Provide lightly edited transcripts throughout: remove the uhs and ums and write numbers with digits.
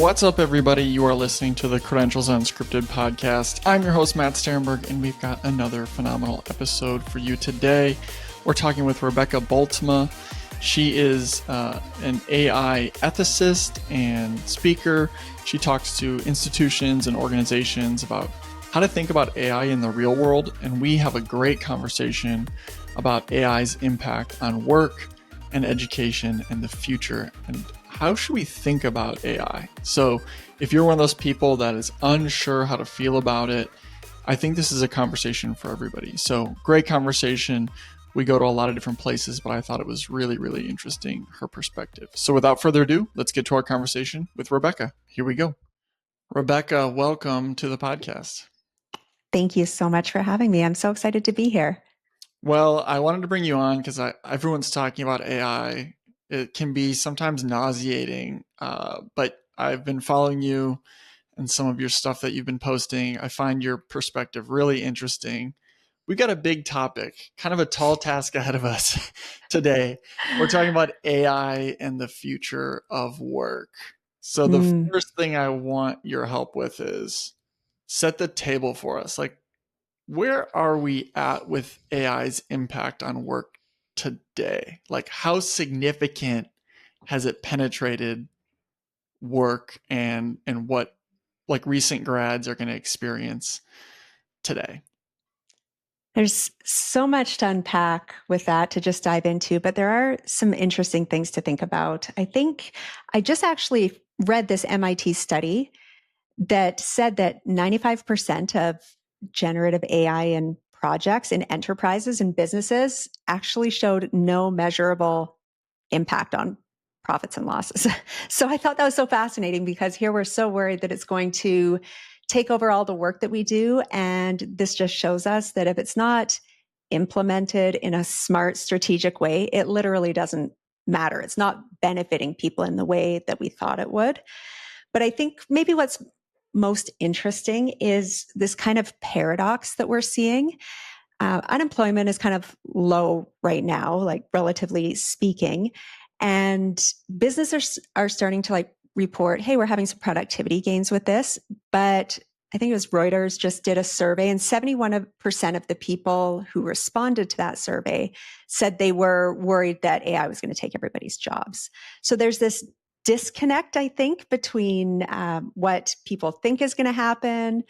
What's up, everybody? You are listening to the Credentials Unscripted podcast. I'm your host, Matt Starenberg, and we've got another phenomenal episode for you today. We're talking with Rebecca Bultsma. She is an AI ethicist and speaker. She talks to institutions and organizations about how to think about AI in the real world, and we have a great conversation about AI's impact on work and education and the future, and how should we think about AI? So if you're one of those people that is unsure how to feel about it, I think this is a conversation for everybody. So great conversation. We go to a lot of different places, but I thought it was really, really interesting, her perspective. So without further ado, let's get to our conversation with Rebecca. Here we go. Rebecca, welcome to the podcast. Thank you so much for having me. I'm so excited to be here. Well, I wanted to bring you on because everyone's talking about AI. It can be sometimes nauseating, but I've been following you and some of your stuff that you've been posting. I find your perspective really interesting. We've got a big topic, kind of a tall task ahead of us today. We're talking about AI and the future of work. So the first thing I want your help with is set the table for us. Like, where are we at with AI's impact on work today? Like, how significant has it penetrated work, and what like recent grads are going to experience today? There's so much to unpack with that to just dive into, but there are some interesting things to think about. I think I just actually read this MIT study that said that 95% of generative AI in projects in enterprises and businesses actually showed no measurable impact on profits and losses. So I thought that was so fascinating because here we're so worried that it's going to take over all the work that we do. And this just shows us that if it's not implemented in a smart, strategic way, it literally doesn't matter. It's not benefiting people in the way that we thought it would. But I think maybe what's most interesting is this kind of paradox that we're seeing. Unemployment is kind of low right now, like relatively speaking. And businesses are starting to report, hey, we're having some productivity gains with this. But I think it was Reuters just did a survey, and 71% of the people who responded to that survey said they were worried that AI was going to take everybody's jobs. So there's this disconnect, I think, between what people think is going to happen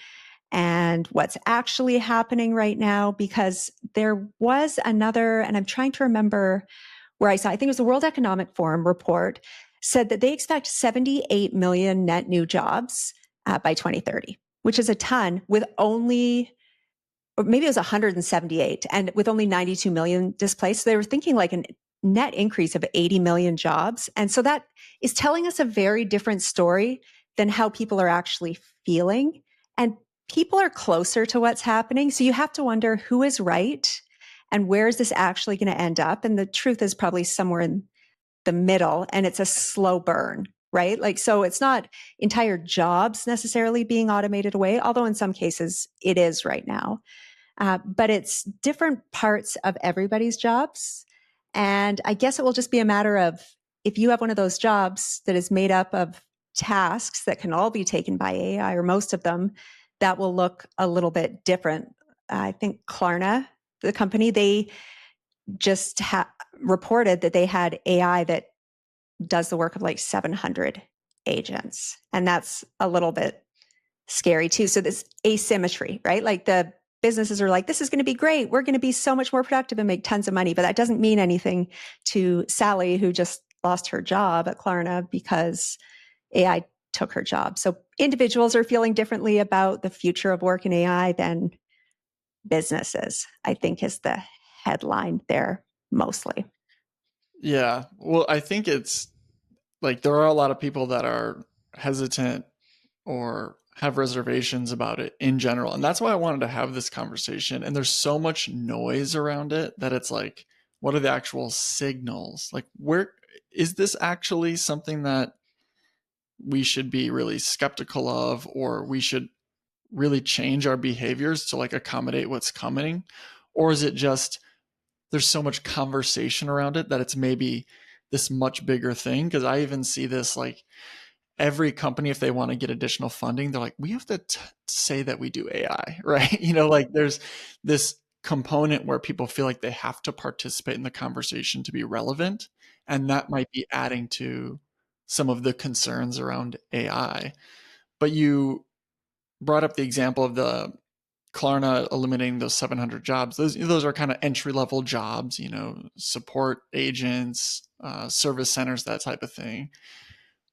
and what's actually happening right now, because there was another, and I'm trying to remember where I think it was the World Economic Forum report, said that they expect 78 million net new jobs by 2030, which is a ton, with only, or maybe it was 178, and with only 92 million displaced. So they were thinking like a net increase of 80 million jobs. And so that is telling us a very different story than how people are actually feeling. And people are closer to what's happening. So you have to wonder who is right and where is this actually going to end up? And the truth is probably somewhere in the middle, and it's a slow burn, right? Like, so it's not entire jobs necessarily being automated away, although in some cases it is right now. But it's different parts of everybody's jobs. And I guess it will just be a matter of, if you have one of those jobs that is made up of tasks that can all be taken by AI, or most of them, that will look a little bit different. I think Klarna, the company, they just reported that they had AI that does the work of like 700 agents. And that's a little bit scary too. So this asymmetry, right? Like the businesses are like, this is going to be great. We're going to be so much more productive and make tons of money. But that doesn't mean anything to Sally, who just lost her job at Klarna because AI took her job. So individuals are feeling differently about the future of work in AI than businesses, I think, is the headline there mostly. Yeah. Well, I think it's like there are a lot of people that are hesitant or have reservations about it in general. And that's why I wanted to have this conversation. And there's so much noise around it that it's like, what are the actual signals? Like, where is this actually something that we should be really skeptical of, or we should really change our behaviors to like accommodate what's coming? Or is it just there's so much conversation around it that it's maybe this much bigger thing? Because I even see this like every company, if they want to get additional funding, they're like, we have to say that we do AI, right? You know, like there's this component where people feel like they have to participate in the conversation to be relevant. And that might be adding to some of the concerns around AI. But you brought up the example of the Klarna eliminating those 700 jobs. Those are kind of entry level jobs, you know, support agents, service centers, that type of thing,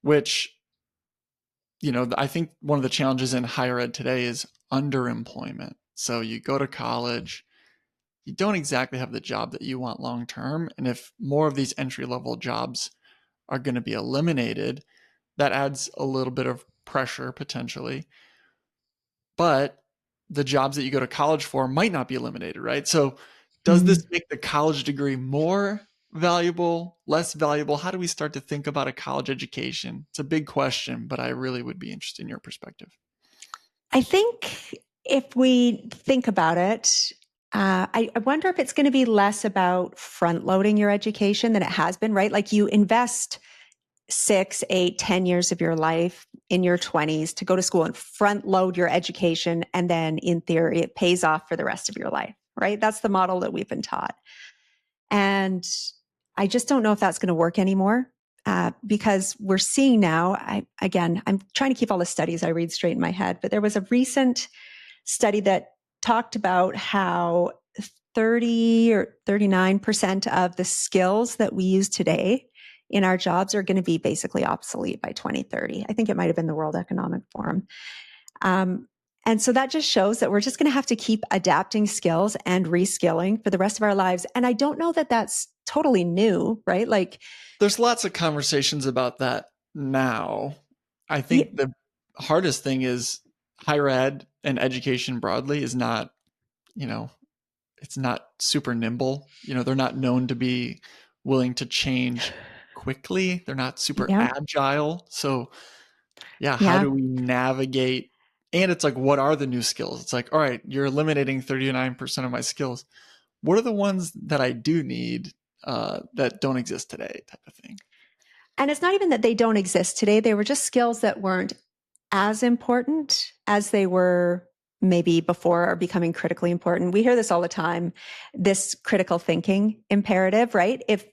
which, you know, I think one of the challenges in higher ed today is underemployment. So you go to college, you don't exactly have the job that you want long term. And if more of these entry level jobs are going to be eliminated, that adds a little bit of pressure potentially. But the jobs that you go to college for might not be eliminated, right? So does this make the college degree more valuable, less valuable? How do we start to think about a college education? It's a big question, but I really would be interested in your perspective. I think if we think about it, I wonder if it's going to be less about front loading your education than it has been, right? Like you invest 6, 8, 10 years of your life in your 20s to go to school and front load your education. And then in theory, it pays off for the rest of your life, right? That's the model that we've been taught. And I just don't know if that's going to work anymore. Because we're seeing now, I'm trying to keep all the studies I read straight in my head, but there was a recent study that talked about how 30 or 39% of the skills that we use today in our jobs are going to be basically obsolete by 2030. I think it might have been the World Economic Forum. And so that just shows that we're just going to have to keep adapting skills and reskilling for the rest of our lives. And I don't know that that's totally new, right? Like, there's lots of conversations about that now. I think the hardest thing is higher ed and education broadly is not, you know, it's not super nimble. You know, they're not known to be willing to change quickly. They're not super agile. So how do we navigate? And it's like, what are the new skills? It's like, all right, you're eliminating 39% of my skills. What are the ones that I do need that don't exist today, type of thing? And it's not even that they don't exist today. They were just skills that weren't as important as they were maybe before or becoming critically important. We hear this all the time, this critical thinking imperative, right? If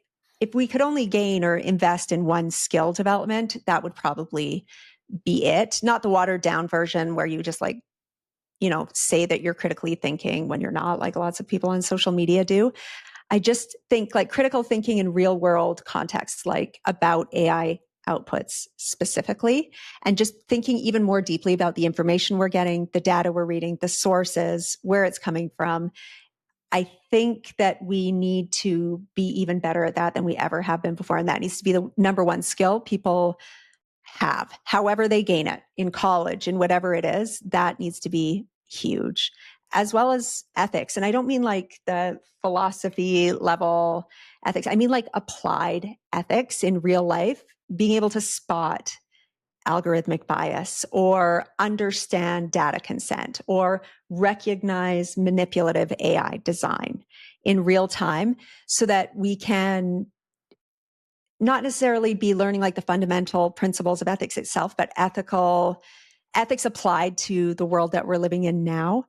we could only gain or invest in one skill development, that would probably be it. Not the watered down version where you just like, you know, say that you're critically thinking when you're not, like lots of people on social media do. I just think like critical thinking in real world contexts, like about AI outputs specifically, and just thinking even more deeply about the information we're getting, the data we're reading, the sources, where it's coming from. I think that we need to be even better at that than we ever have been before. And that needs to be the number one skill people have, however they gain it in college, in whatever it is, that needs to be huge, as well as ethics. And I don't mean like the philosophy level ethics. I mean like applied ethics in real life, being able to spot algorithmic bias or understand data consent or recognize manipulative AI design in real time so that we can not necessarily be learning like the fundamental principles of ethics itself, but ethics applied to the world that we're living in now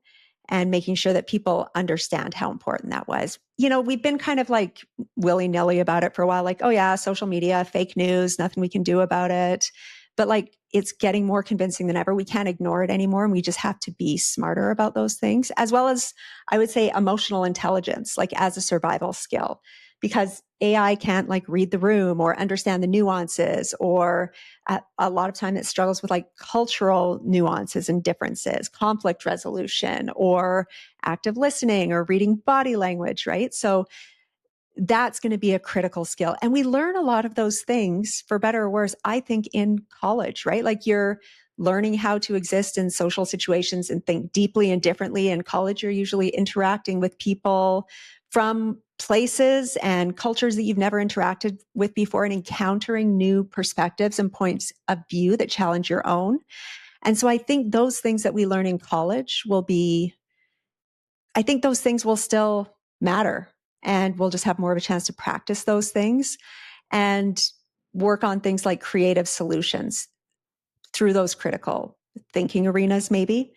and making sure that people understand how important that was. You know, we've been kind of like willy-nilly about it for a while, like, oh yeah, social media, fake news, nothing we can do about it. But like, it's getting more convincing than ever. We can't ignore it anymore. And we just have to be smarter about those things, as well as I would say emotional intelligence, like as a survival skill, because AI can't like read the room or understand the nuances, or a lot of time it struggles with like cultural nuances and differences, conflict resolution, or active listening, or reading body language, right? So that's going to be a critical skill. And we learn a lot of those things, for better or worse, I think, in college, right? Like you're learning how to exist in social situations and think deeply and differently. In college, you're usually interacting with people from places and cultures that you've never interacted with before and encountering new perspectives and points of view that challenge your own. And so I think those things that we learn in college I think those things will still matter, and we'll just have more of a chance to practice those things and work on things like creative solutions. through those critical thinking arenas, maybe,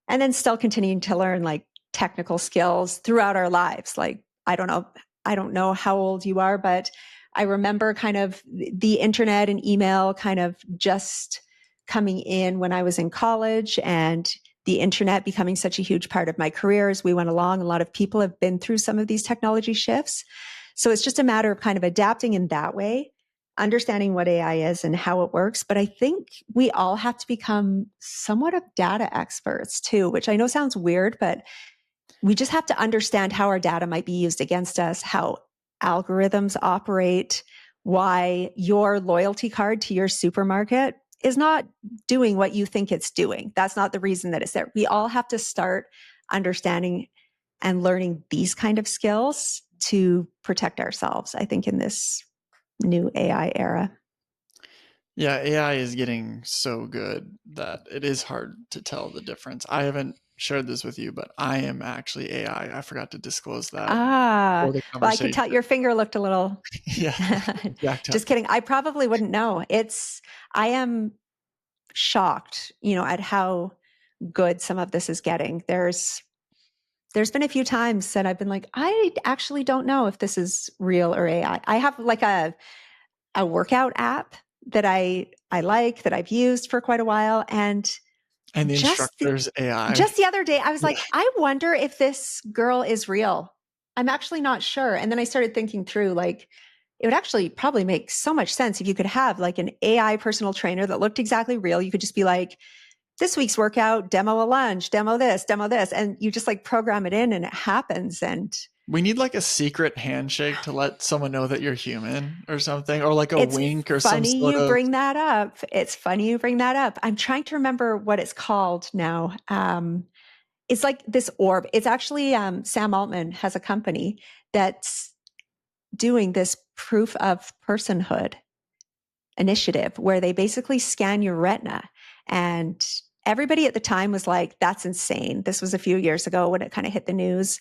and then still continuing to learn like technical skills throughout our lives. Like, I don't know how old you are, but I remember kind of the internet and email kind of just coming in when I was in college, and the internet becoming such a huge part of my career as we went along. A lot of people have been through some of these technology shifts. So it's just a matter of kind of adapting in that way, understanding what AI is and how it works. But I think we all have to become somewhat of data experts too, which I know sounds weird, but we just have to understand how our data might be used against us, how algorithms operate, why your loyalty card to your supermarket is not doing what you think it's doing. That's not the reason that it's there. We all have to start understanding and learning these kind of skills to protect ourselves, I think, in this new AI era. Yeah, AI is getting so good that it is hard to tell the difference. I haven't shared this with you, but I am actually AI. I forgot to disclose that Ah, for the well, I could conversation. tell your finger looked a little. Yeah, jacked up. Just kidding. I probably wouldn't know. I am shocked, at how good some of this is getting. There's been a few times that I've been like, I actually don't know if this is real or AI. I have like a workout app that I like, that I've used for quite a while, and And the just the, instructor's AI. just the other day I was Yeah. like, I wonder if this girl is real. I'm actually not sure. And then I started thinking through, like, it would actually probably make so much sense if you could have like an AI personal trainer that looked exactly real. You could just be like, this week's workout, demo a lunge, demo this, and you just like program it in and it happens. And We need like a secret handshake to let someone know that you're human or something, or like a it's wink or some funny sort you of. bring that up. It's funny you bring that up. I'm trying to remember what it's called now. It's like this orb. It's actually Sam Altman has a company that's doing this proof of personhood initiative where they basically scan your retina. And everybody at the time was like, that's insane. This was a few years ago when it kind of hit the news.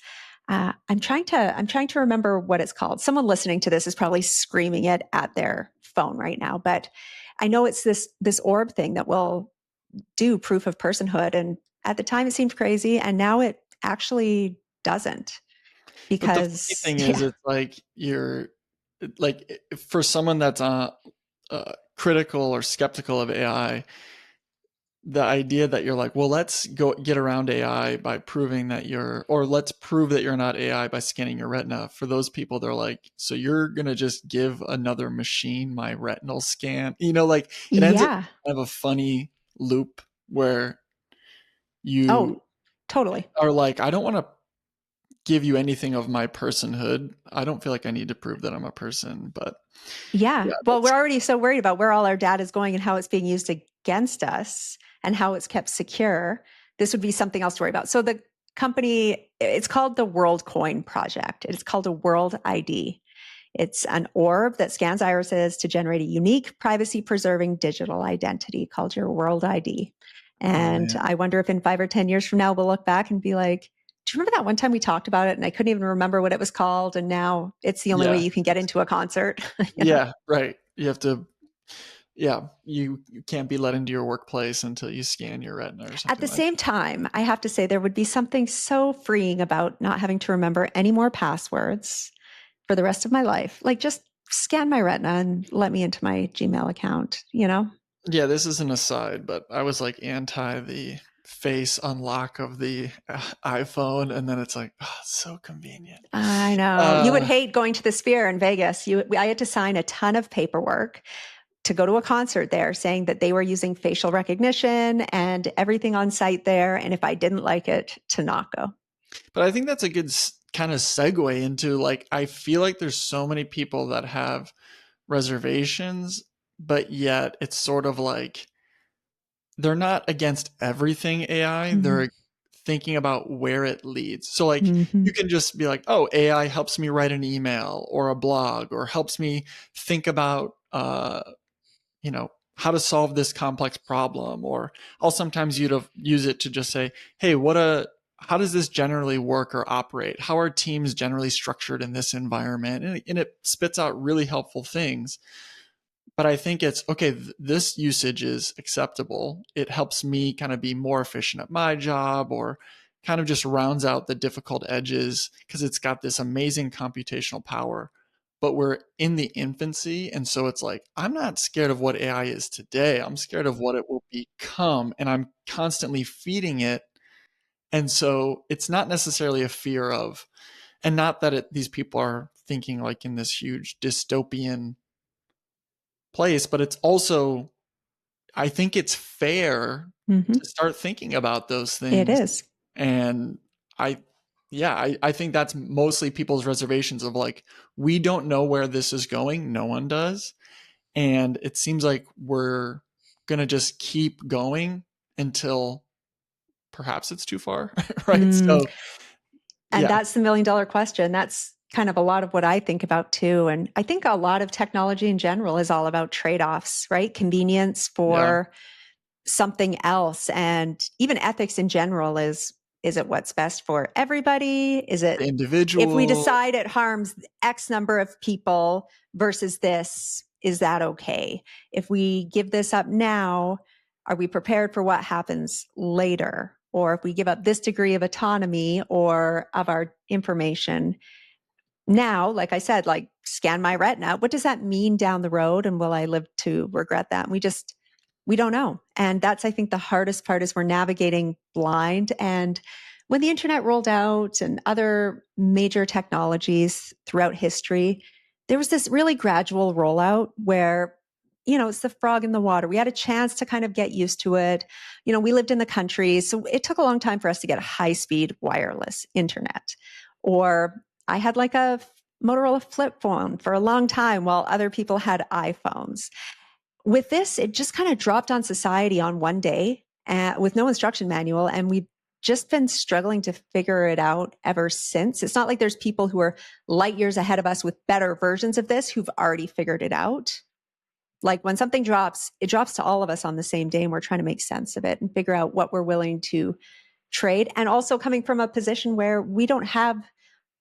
I'm trying to remember what it's called. Someone listening to this is probably screaming it at their phone right now, but I know it's this orb thing that will do proof of personhood. And at the time it seemed crazy, and now it actually doesn't, But the funny because thing is, it's like for someone that's critical or skeptical of AI, the idea that you're like, well, let's go get around AI by proving that or let's prove that you're not AI by scanning your retina. For those people, they're like, so you're going to just give another machine my retinal scan? Like it ends up yeah. kind of a funny loop where you Oh, totally. are like, I don't want to give you anything of my personhood. I don't feel like I need to prove that I'm a person, but Yeah. yeah, Well, we're already so worried about where all our data is going and how it's being used against us and how it's kept secure. This would be something else to worry about. So the company, it's called the Worldcoin project. It's called a World ID. It's an orb that scans irises to generate a unique, privacy preserving digital identity called your World ID. oh And man, I wonder if in 5 or 10 years from now, we'll look back and be like, do you remember that one time we talked about it and I couldn't even remember what it was called? And now it's the only way yeah, you can get into a concert. yeah, right. You have to, yeah, you can't be let into your workplace until you scan your retina or At something the like same time, I have to say there would be something so freeing about not having to remember any more passwords for the rest of my life. Like, just scan my retina and let me into my Gmail account? that. Yeah, this is an aside, but I was like anti the face unlock of the iPhone, and then it's like, oh, it's so convenient. I know. You would Uh, hate going to the Sphere in Vegas. I had to sign a ton of paperwork to go to a concert there saying that they were using facial recognition and everything on site there. And if I didn't like it, to not go. but I think that's a good kind of segue into like, I feel like there's so many people that have reservations, but yet it's sort of like they're not against everything AI. Mm-hmm. They're thinking about where it leads. So like Mm-hmm. you can just be like, oh, AI helps me write an email or a blog or helps me think about how to solve this complex problem. Or I'll sometimes use it to just say, hey, how does this generally work or operate? How are teams generally structured in this environment? And it spits out really helpful things. but I think it's okay. This usage is acceptable. It helps me kind of be more efficient at my job, or kind of just rounds out the difficult edges because it's got this amazing computational power. But we're in the infancy. And so it's like, I'm not scared of what AI is today. I'm scared of what it will become. And I'm constantly feeding it. And so it's not necessarily a fear of, and not that these people are thinking like in this huge dystopian place, but it's also, I think it's fair Mm-hmm. to start thinking about those It things. is. And I, yeah, I think that's mostly people's reservations of like, we don't know where this is going. No one does. And it seems like we're going to just keep going until perhaps it's too far. Right. Mm. So, And yeah. that's the million dollar question. That's kind of a lot of what I think about too. And I think a lot of technology in general is all about trade offs, right? Convenience Yeah. for something else. And even ethics in general is it what's best for everybody? Is it, The if we individual. decide it harms X number of people versus this, is that okay? If we give this up now, are we prepared for what happens later? Or if we give up this degree of autonomy or of our information now, like I said, like scan my retina, what does that mean down the road? And will I live to regret that? And we don't know. And that's, I think, the hardest part is we're navigating blind. And when the internet rolled out and other major technologies throughout history, there was this really gradual rollout where, it's the frog in the water. We had a chance to kind of get used to it. We lived in the country, so it took a long time for us to get high speed wireless internet. Or I had like a Motorola flip phone for a long time while other people had iPhones. With this, it just kind of dropped on society on one day with no instruction manual. And we've just been struggling to figure it out ever since. It's not like there's people who are light years ahead of us with better versions of this who've already figured it out. Like when something drops, it drops to all of us on the same day. And we're trying to make sense of it and figure out what we're willing to trade. And also coming from a position where we don't have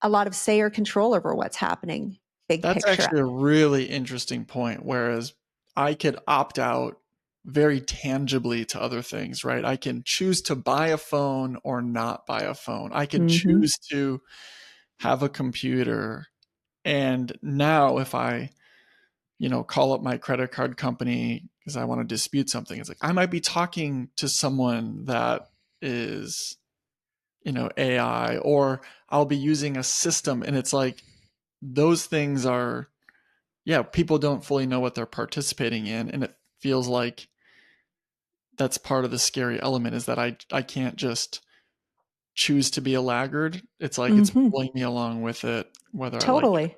a lot of say or control over what's happening, big That's picture. actually a really interesting point. Whereas I could opt out very tangibly to other things, right? I can choose to buy a phone or not buy a phone. I can Mm-hmm. choose to have a computer. And now if I, call up my credit card company because I want to dispute something, it's like I might be talking to someone that is, AI, or I'll be using a system. And it's like those things are, yeah, people don't fully know what they're participating in. And it feels like that's part of the scary element, is that I can't just choose to be a laggard. It's like it's Mm-hmm. pulling me along with it, whether I like it. Totally.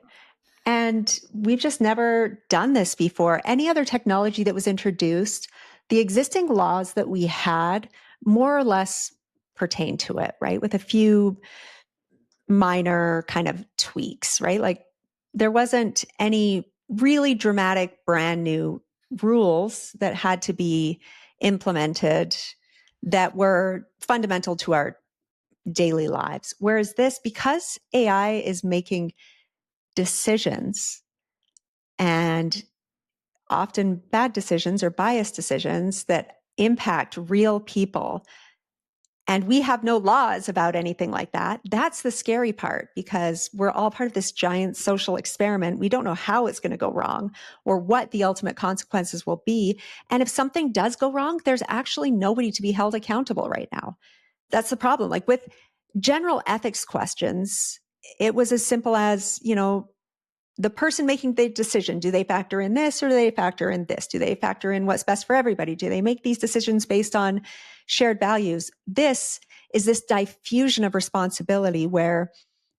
And we've just never done this before. Any other technology that was introduced, the existing laws that we had more or less pertain to it, right? With a few minor kind of tweaks, right? Like there wasn't any really dramatic brand new rules that had to be implemented that were fundamental to our daily lives. Whereas this, because AI is making decisions and often bad decisions or biased decisions that impact real people, and we have no laws about anything like that. That's the scary part, because we're all part of this giant social experiment. We don't know how it's going to go wrong or what the ultimate consequences will be. And if something does go wrong, there's actually nobody to be held accountable right now. That's the problem. Like with general ethics questions, it was as simple as, the person making the decision, do they factor in this or do they factor in this? Do they factor in what's best for everybody? Do they make these decisions based on shared values? This is this diffusion of responsibility where,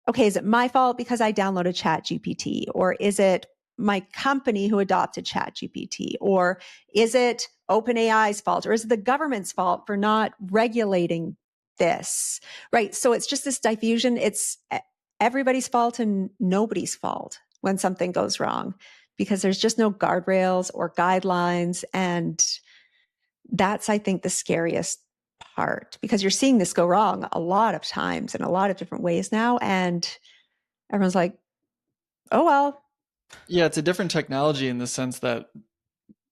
okay, is it my fault because I downloaded Chat GPT? Or is it my company who adopted Chat GPT? Or is it OpenAI's fault? Or is it the government's fault for not regulating this? Right. So it's just this diffusion. It's everybody's fault and nobody's fault when something goes wrong, because there's just no guardrails or guidelines. And that's, I think, the scariest part, because you're seeing this go wrong a lot of times in a lot of different ways now. And everyone's like, oh, well. Yeah, it's a different technology in the sense that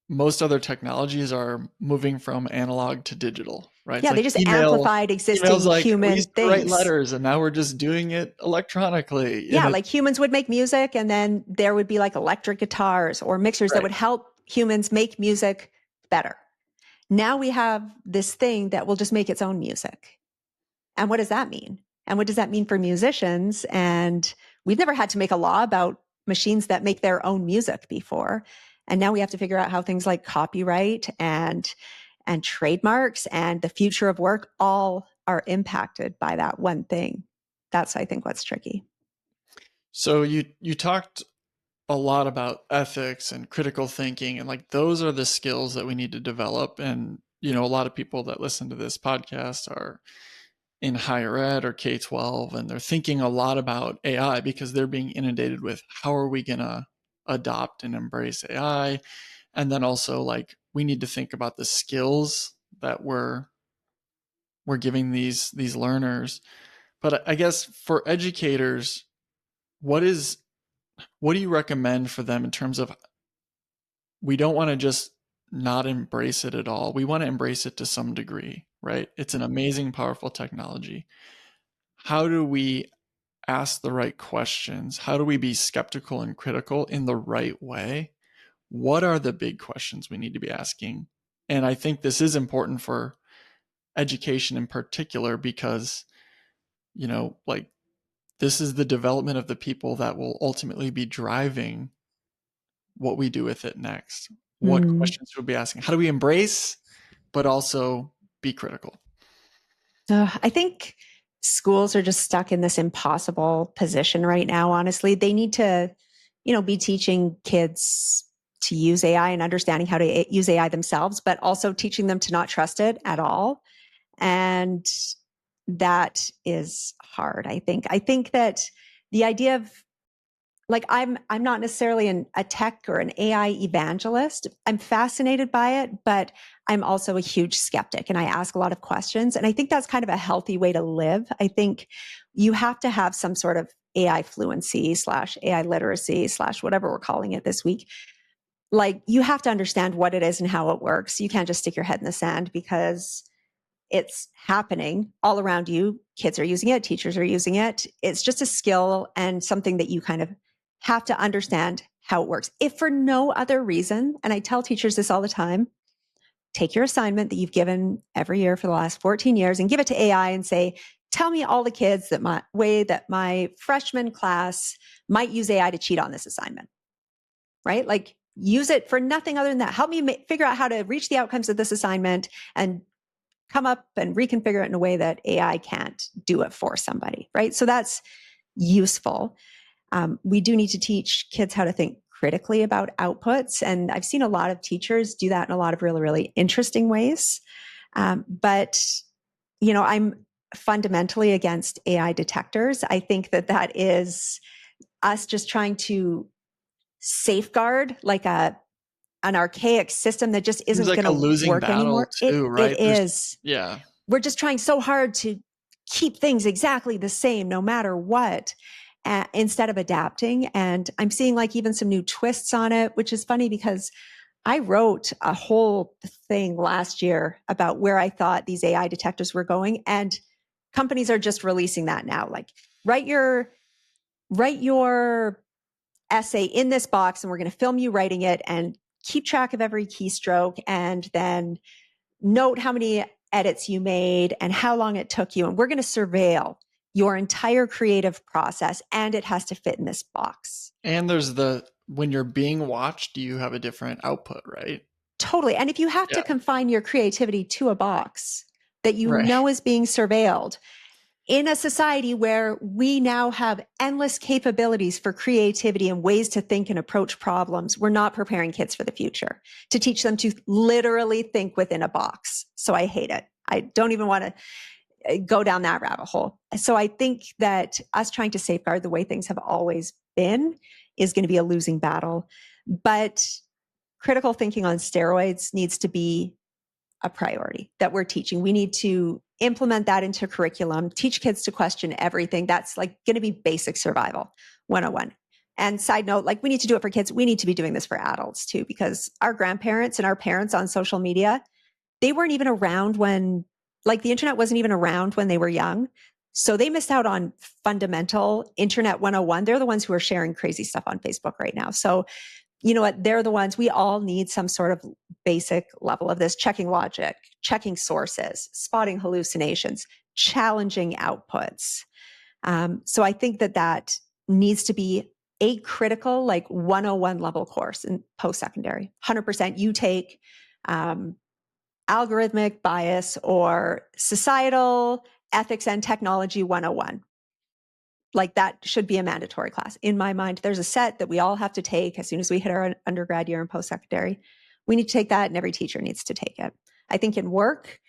most other technologies are moving from analog to digital, right? It's Yeah, they like just email. amplified Email's existing like we human used to write things. letters, and now we're just doing it electronically. And Yeah, like humans would make music, and then there would be like electric guitars or mixers that right. would help humans make music better. Now we have this thing that will just make its own music. And what does that mean? And what does that mean for musicians? And we've never had to make a law about machines that make their own music before. And now we have to figure out how things like copyright and trademarks and the future of work all are impacted by that one thing. That's, I think, what's tricky. So you talked a lot about ethics and critical thinking, and like those are the skills that we need to develop. And a lot of people that listen to this podcast are in higher ed or K-12, and they're thinking a lot about AI because they're being inundated with how are we going to adopt and embrace AI. And then also, like, we need to think about the skills that we're giving these learners. But I guess for educators, what do you recommend for them in terms of, we don't want to just not embrace it at all. We want to embrace it to some degree, right? It's an amazing, powerful technology. How do we ask the right questions? How do we be skeptical and critical in the right way? What are the big questions we need to be asking? And I think this is important for education in particular because, like, this is the development of the people that will ultimately be driving what we do with it next. What questions should we be asking? How do we embrace, but also be critical? I think schools are just stuck in this impossible position right now. Honestly, they need to, be teaching kids to use AI and understanding how to use AI themselves, but also teaching them to not trust it at all. And that is hard. I think that the idea of, like, I'm not necessarily a tech or an AI evangelist. I'm fascinated by it, but I'm also a huge skeptic and I ask a lot of questions. And I think that's kind of a healthy way to live. I think you have to have some sort of AI fluency / AI literacy / whatever we're calling it this week. Like, you have to understand what it is and how it works. You can't just stick your head in the sand because it's happening all around you. Kids are using it, teachers are using it. It's just a skill and something that you kind of have to understand how it works. If for no other reason, and I tell teachers this all the time, take your assignment that you've given every year for the last 14 years and give it to AI and say, tell me all the kids that my freshman class might use AI to cheat on this assignment, right? Like, use it for nothing other than that. Help me figure out how to reach the outcomes of this assignment and come up and reconfigure it in a way that AI can't do it for somebody, right? So that's useful. We do need to teach kids how to think critically about outputs. And I've seen a lot of teachers do that in a lot of really, really interesting ways. But, I'm fundamentally against AI detectors. I think that is us just trying to safeguard like an archaic system that just Seems isn't like going a to losing work battle anymore. It too, right? is. Yeah. We're just trying so hard to keep things exactly the same no matter what, instead of adapting. And I'm seeing like even some new twists on it, which is funny because I wrote a whole thing last year about where I thought these AI detectors were going, and companies are just releasing that now. Like, write your essay in this box and we're going to film you writing it and keep track of every keystroke and then note how many edits you made and how long it took you. And we're going to surveil your entire creative process, and it has to fit in this box. And when you're being watched, you have a different output, right? Totally. And if you have to confine your creativity to a box that Right. is being surveilled, in a society where we now have endless capabilities for creativity and ways to think and approach problems, we're not preparing kids for the future to teach them to literally think within a box. So I hate it. I don't even want to go down that rabbit hole. So I think that us trying to safeguard the way things have always been is going to be a losing battle. But critical thinking on steroids needs to be a priority that we're teaching. We need to implement that into curriculum, teach kids to question everything. That's like going to be basic survival 101. And side note, like we need to do it for kids. We need to be doing this for adults too, because our grandparents and our parents on social media, they weren't even around when, like the internet wasn't even around when they were young. So they missed out on fundamental internet 101. They're the ones who are sharing crazy stuff on Facebook right now. So you know what? They're the ones we all need some sort of basic level of this checking logic, checking sources, spotting hallucinations, challenging outputs. So I think that needs to be a critical, like 101 level course in post secondary. 100% you take algorithmic bias or societal ethics and technology 101. Like that should be a mandatory class. In my mind, there's a set that we all have to take as soon as we hit our undergrad year and post-secondary. We need to take that and every teacher needs to take it. I think in work,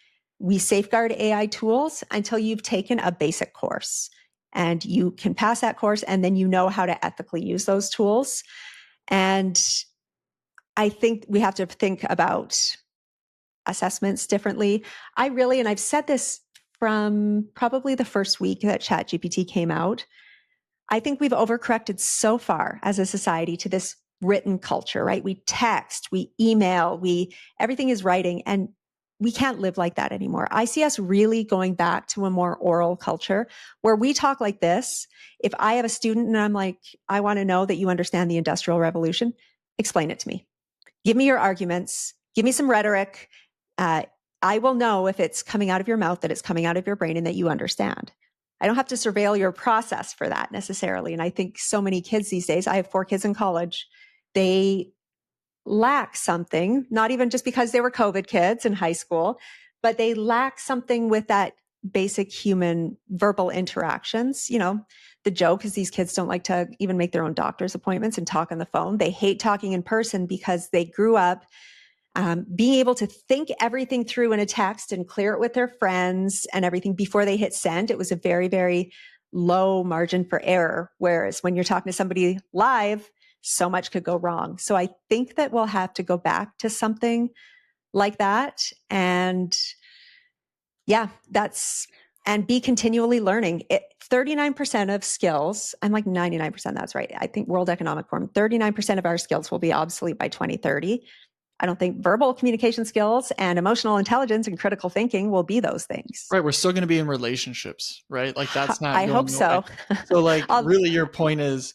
we safeguard AI tools until you've taken a basic course and you can pass that course and then you know how to ethically use those tools. And I think we have to think about assessments differently. And I've said this from probably the first week that ChatGPT came out, I think we've overcorrected so far as a society to this written culture, right? We text, we email, everything is writing, and we can't live like that anymore. I see us really going back to a more oral culture where we talk like this. If I have a student and I'm like, I want to know that you understand the Industrial Revolution, explain it to me. Give me your arguments. Give me some rhetoric. I will know if it's coming out of your mouth, that it's coming out of your brain and that you understand. I don't have to surveil your process for that necessarily. And I think so many kids these days, I have 4 kids in college, they lack something, not even just because they were COVID kids in high school, but they lack something with that basic human verbal interactions. You know, the joke is these kids don't like to even make their own doctor's appointments and talk on the phone. They hate talking in person because they grew up being able to think everything through in a text and clear it with their friends and everything before they hit send. It was a very, very low margin for error. Whereas when you're talking to somebody live, so much could go wrong. So I think that we'll have to go back to something like that. And yeah, and be continually learning. 39% of skills, I'm like 99%, that's right. I think World Economic Forum, 39% of our skills will be obsolete by 2030. I don't think verbal communication skills and emotional intelligence and critical thinking will be those things. Right. We're still going to be in relationships, right? Like that's not I going hope so. So like really your point is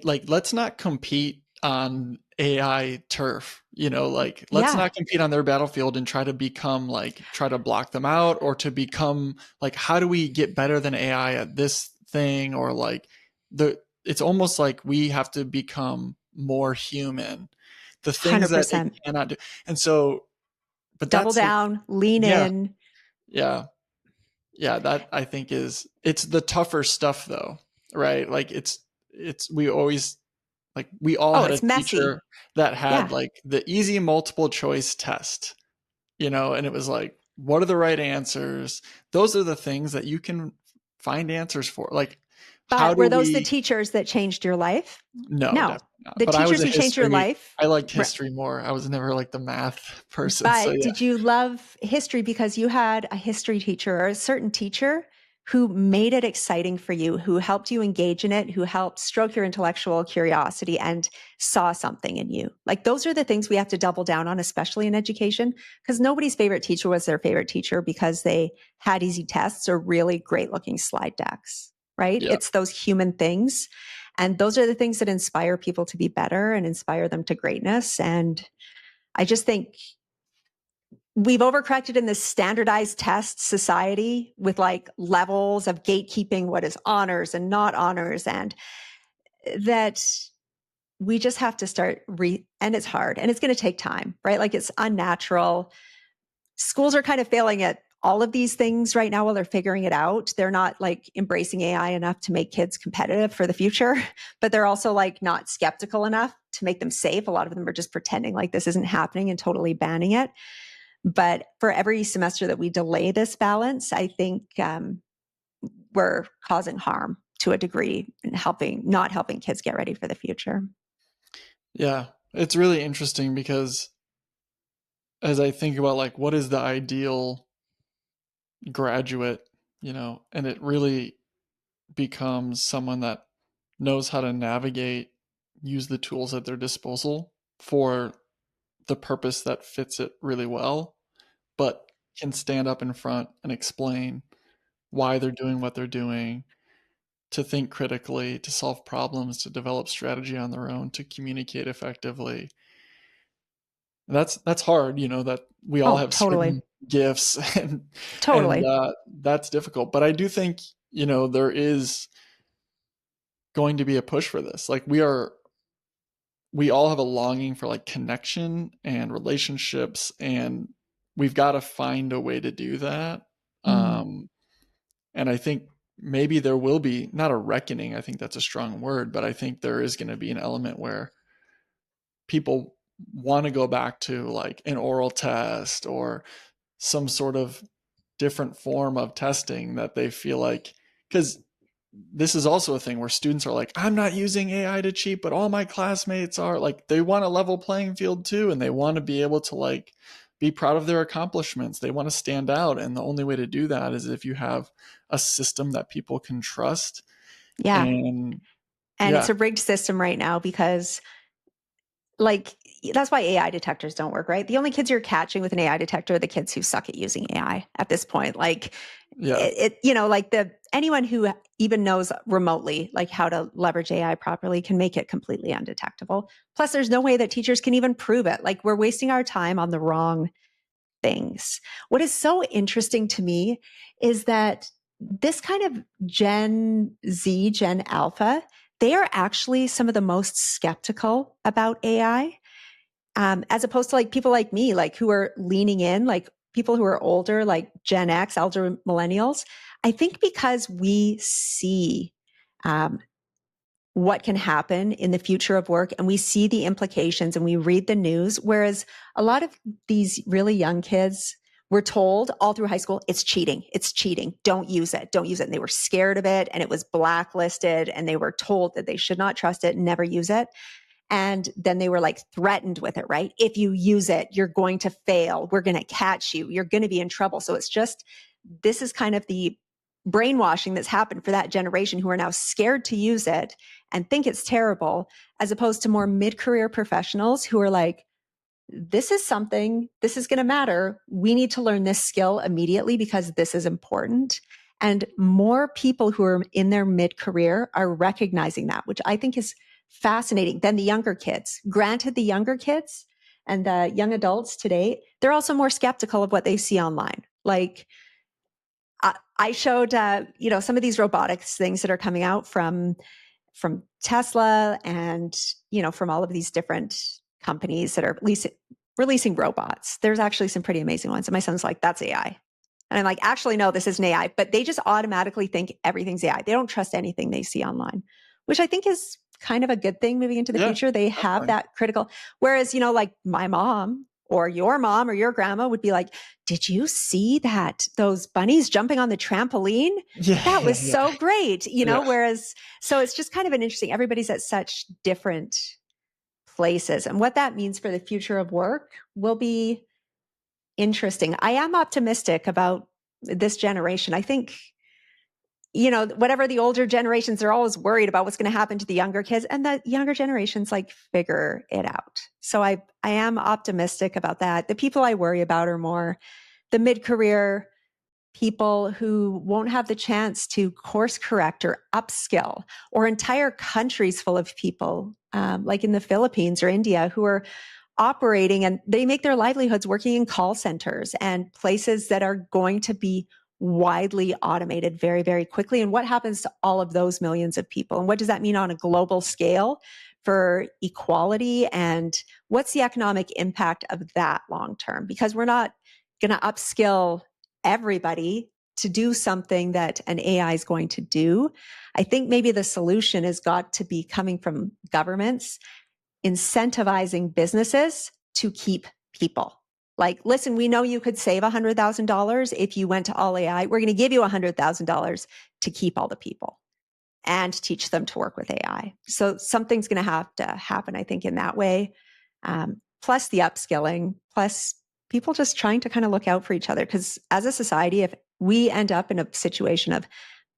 let's not compete on AI turf, like let's not compete on their battlefield and try to block them out or to become like, how do we get better than AI at this thing? Or like it's almost like we have to become more human, the things 100%. That it cannot do. And so, but double down, lean in. Yeah. That I think it's the tougher stuff though, right? Like we always, like we all had a teacher that had like the easy multiple choice test, and it was like, what are the right answers? Those are the things that you can find answers for. Like, but were those the teachers that changed your life? No. Definitely not. The teachers who changed your life. I liked history more. I was never like the math person. But so, did you love history because you had a history teacher or a certain teacher who made it exciting for you, who helped you engage in it, who helped stroke your intellectual curiosity and saw something in you? Like those are the things we have to double down on, especially in education, because nobody's favorite teacher was their favorite teacher because they had easy tests or really great looking slide decks, right? Yeah. It's those human things. And those are the things that inspire people to be better and inspire them to greatness. And I just think we've overcorrected in this standardized test society with like levels of gatekeeping what is honors and not honors, and that we just have to start and it's hard and it's going to take time, right? Like it's unnatural. Schools are kind of failing at all of these things right now while they're figuring it out. They're not like embracing AI enough to make kids competitive for the future, but they're also like not skeptical enough to make them safe. A lot of them are just pretending like this isn't happening and totally banning it. But for every semester that we delay this balance, I think we're causing harm to a degree and not helping kids get ready for the future. Yeah, it's really interesting because as I think about like, what is the ideal graduate, and it really becomes someone that knows how to navigate, use the tools at their disposal for the purpose that fits it really well, but can stand up in front and explain why they're doing what they're doing, to think critically, to solve problems, to develop strategy on their own, to communicate effectively. That's hard, that we all Oh, have totally. certain gifts and Totally. that's difficult. But I do think, there is going to be a push for this. Like we all have a longing for like connection and relationships, and we've got to find a way to do that. Mm. And I think maybe there will be not a reckoning. I think that's a strong word, but I think there is going to be an element where people want to go back to like an oral test or some sort of different form of testing that they feel like, because this is also a thing where students are like, I'm not using AI to cheat, but all my classmates are. Like, they want a level playing field too, and they want to be able to like be proud of their accomplishments. They want to stand out, and the only way to do that is if you have a system that people can trust. Yeah. And And yeah, it's a rigged system right now because, like, that's why AI detectors don't work, right? The only kids you're catching with an AI detector are the kids who suck at using AI at this point. Like, yeah, like anyone who even knows remotely like how to leverage AI properly can make it completely undetectable. Plus, there's no way that teachers can even prove it. Like, we're wasting our time on the wrong things. What is so interesting to me is that this kind of Gen Z, Gen Alpha, they are actually some of the most skeptical about AI, as opposed to like people like me, like who are leaning in, like people who are older, like Gen X, elder millennials. I think because we see um, what can happen in the future of work and we see the implications and we read the news, whereas a lot of these really young kids were told all through high school, it's cheating, don't use it, don't use it. And they were scared of it and it was blacklisted and they were told that they should not trust it and never use it. And then they were like threatened with it, right? If you use it, you're going to fail. We're going to catch you. You're going to be in trouble. So it's just, this is kind of the brainwashing that's happened for that generation who are now scared to use it and think it's terrible, as opposed to more mid-career professionals who are like, this is something, this is going to matter. We need to learn this skill immediately because this is important. And more people who are in their mid-career are recognizing that, which I think is fascinating than the younger kids. Granted, the younger kids and the young adults today, they're also more skeptical of what they see online. Like, I showed, some of these robotics things that are coming out from Tesla and, from all of these different companies that are releasing robots. There's actually some pretty amazing ones. And my son's like, that's AI. And I'm like, actually, no, this isn't AI. But they just automatically think everything's AI. They don't trust anything they see online, which I think is kind of a good thing moving into the yeah, future. They have definitely. that critical. Whereas, like my mom or your grandma would be like, did you see that? Those bunnies jumping on the trampoline? Yeah, That yeah, was yeah, so great, yeah. whereas, so it's just kind of an interesting, everybody's at such different places. And what that means for the future of work will be interesting. I am optimistic about this generation. I think, whatever the older generations, they're always worried about what's going to happen to the younger kids, and the younger generations like figure it out. So I am optimistic about that. The people I worry about are more the mid-career people who won't have the chance to course correct or upskill, or entire countries full of people, like in the Philippines or India, who are operating and they make their livelihoods working in call centers and places that are going to be widely automated very, very quickly. And what happens to all of those millions of people? And what does that mean on a global scale for equality? And what's the economic impact of that long term? Because we're not going to upskill everybody to do something that an AI is going to do. I think maybe the solution has got to be coming from governments incentivizing businesses to keep people. Like, listen, we know you could save $100,000 if you went to all AI. We're going to give you $100,000 to keep all the people and teach them to work with AI. So something's going to have to happen, I think, in that way. Plus the upskilling, plus people just trying to kind of look out for each other. Because as a society, if we end up in a situation of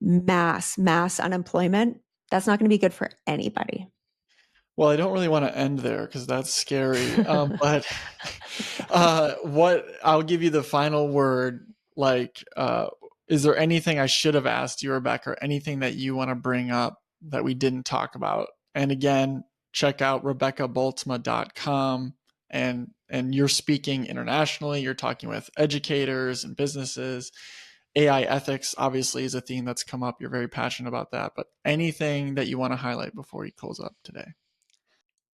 mass unemployment, That's not going to be good for anybody. Well, I don't really want to end there because that's scary. But what I'll give you the final word. Like, is there anything I should have asked you, Rebecca, or anything that you want to bring up that we didn't talk about? And again, check out RebeccaBultsma.com. And you're speaking internationally. You're talking with educators and businesses. AI ethics obviously is a theme that's come up. You're very passionate about that. But anything that you want to highlight before we close up today?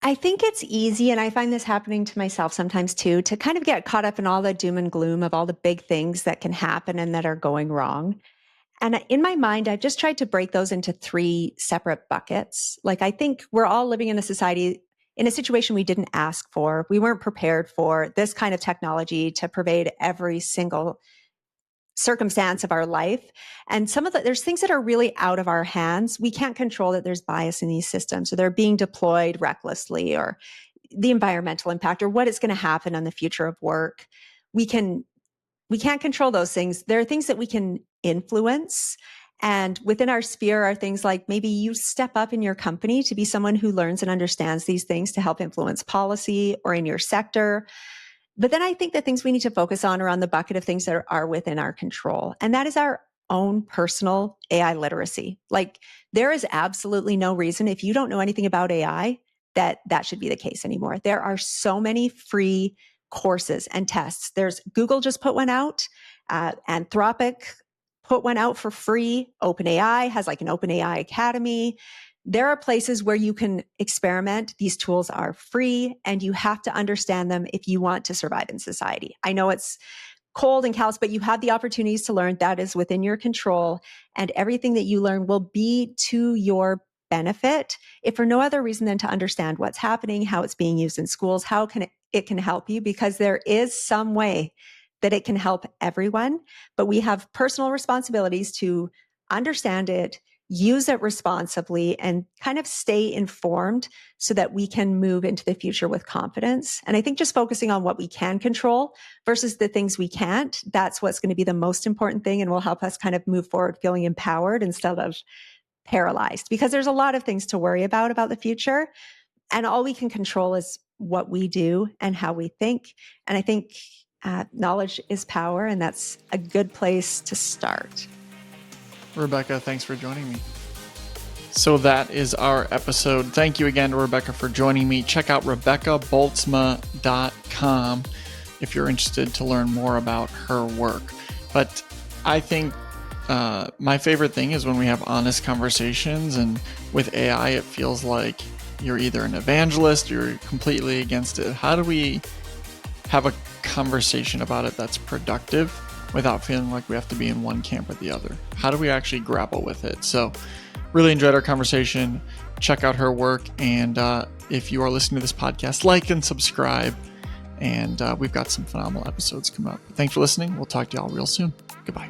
I think it's easy, and I find this happening to myself sometimes too, to kind of get caught up in all the doom and gloom of all the big things that can happen and that are going wrong. And in my mind, I've just tried to break those into three separate buckets. Like, I think we're all living in a society, in a situation we didn't ask for. We weren't prepared for this kind of technology to pervade every single circumstance of our life. And there's things that are really out of our hands. We can't control that there's bias in these systems, or they're being deployed recklessly, or the environmental impact, or what is going to happen on the future of work. We can't control those things. There are things that we can influence. And within our sphere are things like maybe you step up in your company to be someone who learns and understands these things to help influence policy, or in your sector. But then I think the things we need to focus on are on the bucket of things that are within our control. And that is our own personal AI literacy. Like, there is absolutely no reason, if you don't know anything about AI, that should be the case anymore. There are so many free courses and tests. Google just put one out. Anthropic put one out for free. OpenAI has like an OpenAI Academy. There are places where you can experiment. These tools are free, and you have to understand them if you want to survive in society. I know it's cold and callous, but you have the opportunities to learn. That is within your control. And everything that you learn will be to your benefit, if for no other reason than to understand what's happening, how it's being used in schools, how it can help you, because there is some way that it can help everyone. But we have personal responsibilities to understand it, use it responsibly, and kind of stay informed so that we can move into the future with confidence. And I think just focusing on what we can control versus the things we can't, that's what's going to be the most important thing, and will help us kind of move forward feeling empowered instead of paralyzed, because there's a lot of things to worry about the future. And all we can control is what we do and how we think. And I think knowledge is power, and that's a good place to start. Rebecca, thanks for joining me. So that is our episode. Thank you again to Rebecca for joining me. Check out RebeccaBultsma.com if you're interested to learn more about her work. But I think my favorite thing is when we have honest conversations, and with AI, it feels like you're either an evangelist or you're completely against it. How do we have a conversation about it that's productive without feeling like we have to be in one camp or the other? How do we actually grapple with it? So really enjoyed our conversation. Check out her work. And if you are listening to this podcast, like and subscribe. And we've got some phenomenal episodes coming up. Thanks for listening. We'll talk to y'all real soon. Goodbye.